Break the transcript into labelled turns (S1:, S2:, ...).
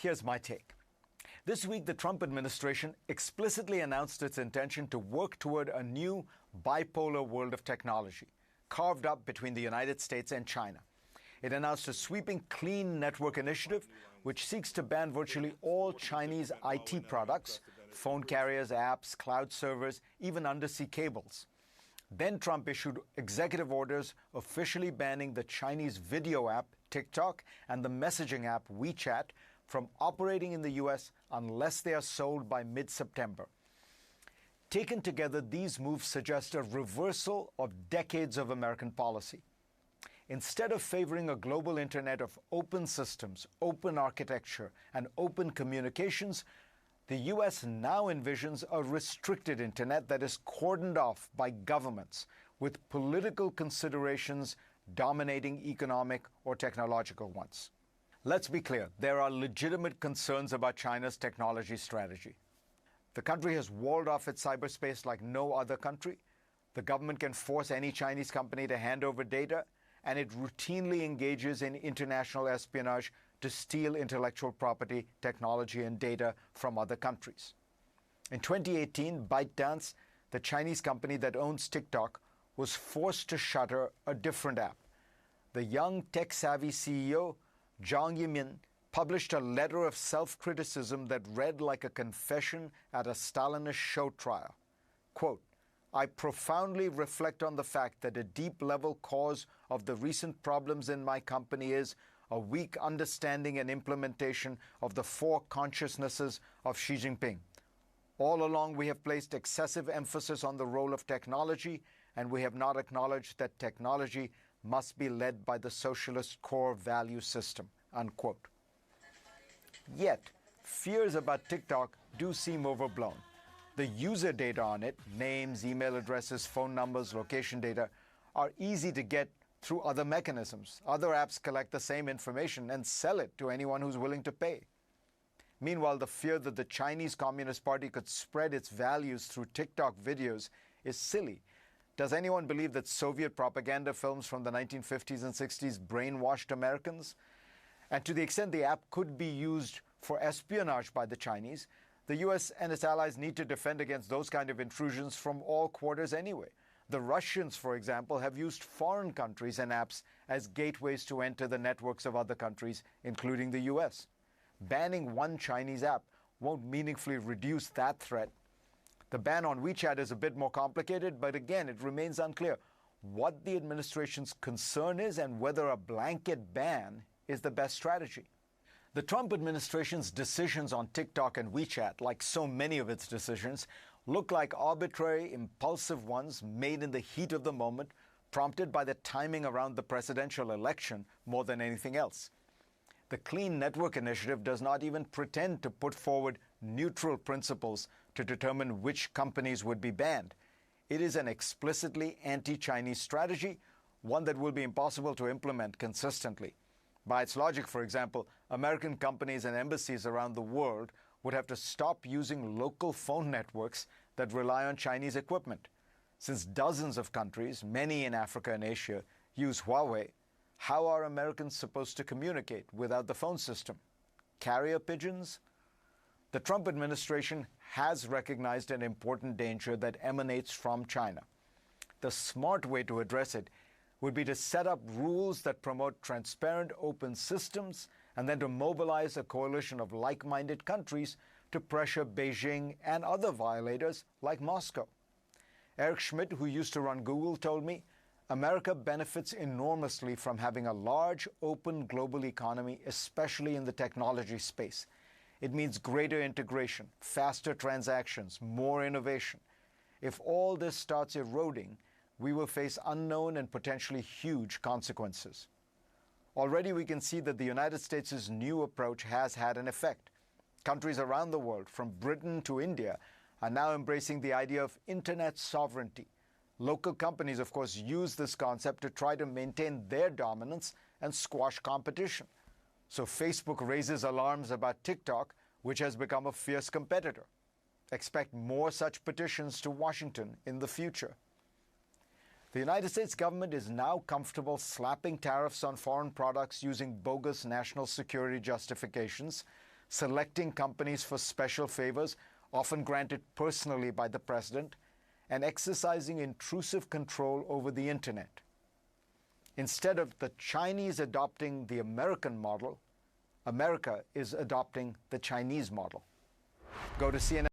S1: Here's my take. This week, the Trump administration explicitly announced its intention to work toward a new bipolar world of technology, carved up between the United States and China. It announced a sweeping clean network initiative, which seeks to ban virtually all Chinese IT products, phone carriers, apps, cloud servers, even undersea cables. Then Trump issued executive orders officially banning the Chinese video app TikTok and the messaging app WeChat from operating in the U.S. unless they are sold by mid-September. Taken together, these moves suggest a reversal of decades of American policy. Instead of favoring a global internet of open systems, open architecture, and open communications, the U.S. now envisions a restricted internet that is cordoned off by governments, with political considerations dominating economic or technological ones. Let's be clear, there are legitimate concerns about China's technology strategy. The country has walled off its cyberspace like no other country. The government can force any Chinese company to hand over data, and it routinely engages in international espionage to steal intellectual property, technology, and data from other countries. In 2018, ByteDance, the Chinese company that owns TikTok, was forced to shutter a different app. The young tech-savvy CEO, Zhang Yimin, published a letter of self-criticism that read like a confession at a Stalinist show trial. Quote, "I profoundly reflect on the fact that a deep-level cause of the recent problems in my company is a weak understanding and implementation of the four consciousnesses of Xi Jinping. All along, we have placed excessive emphasis on the role of technology, and we have not acknowledged that technology must be led by the socialist core value system," unquote. Yet, fears about TikTok do seem overblown. The user data on it, names, email addresses, phone numbers, location data, are easy to get through other mechanisms. Other apps collect the same information and sell it to anyone who's willing to pay. Meanwhile, the fear that the Chinese Communist Party could spread its values through TikTok videos is silly. Does anyone believe that Soviet propaganda films from the 1950s and 60s brainwashed Americans? And to the extent the app could be used for espionage by the Chinese, the U.S. and its allies need to defend against those kind of intrusions from all quarters anyway. The Russians, for example, have used foreign countries and apps as gateways to enter the networks of other countries, including the U.S. Banning one Chinese app won't meaningfully reduce that threat. The ban on WeChat is a bit more complicated, but again, it remains unclear what the administration's concern is and whether a blanket ban is the best strategy. The Trump administration's decisions on TikTok and WeChat, like so many of its decisions, look like arbitrary, impulsive ones made in the heat of the moment, prompted by the timing around the presidential election more than anything else. The Clean Network Initiative does not even pretend to put forward neutral principles to determine which companies would be banned. It is an explicitly anti-Chinese strategy, one that will be impossible to implement consistently. By its logic, for example, American companies and embassies around the world would have to stop using local phone networks that rely on Chinese equipment. Since dozens of countries, many in Africa and Asia, use Huawei, how are Americans supposed to communicate without the phone system? Carrier pigeons? The Trump administration has recognized an important danger that emanates from China. The smart way to address it would be to set up rules that promote transparent, open systems, and then to mobilize a coalition of like-minded countries to pressure Beijing and other violators like Moscow. Eric Schmidt, who used to run Google, told me, America benefits enormously from having a large, open global economy, especially in the technology space. It means greater integration, faster transactions, more innovation. If all this starts eroding, we will face unknown and potentially huge consequences. Already we can see that the United States' new approach has had an effect. Countries around the world, from Britain to India, are now embracing the idea of internet sovereignty. Local companies, of course, use this concept to try to maintain their dominance and squash competition. So Facebook raises alarms about TikTok, which has become a fierce competitor. Expect more such petitions to Washington in the future. The United States government is now comfortable slapping tariffs on foreign products using bogus national security justifications, selecting companies for special favors, often granted personally by the president, and exercising intrusive control over the internet. Instead of the Chinese adopting the American model, America is adopting the Chinese model. Go to CNN.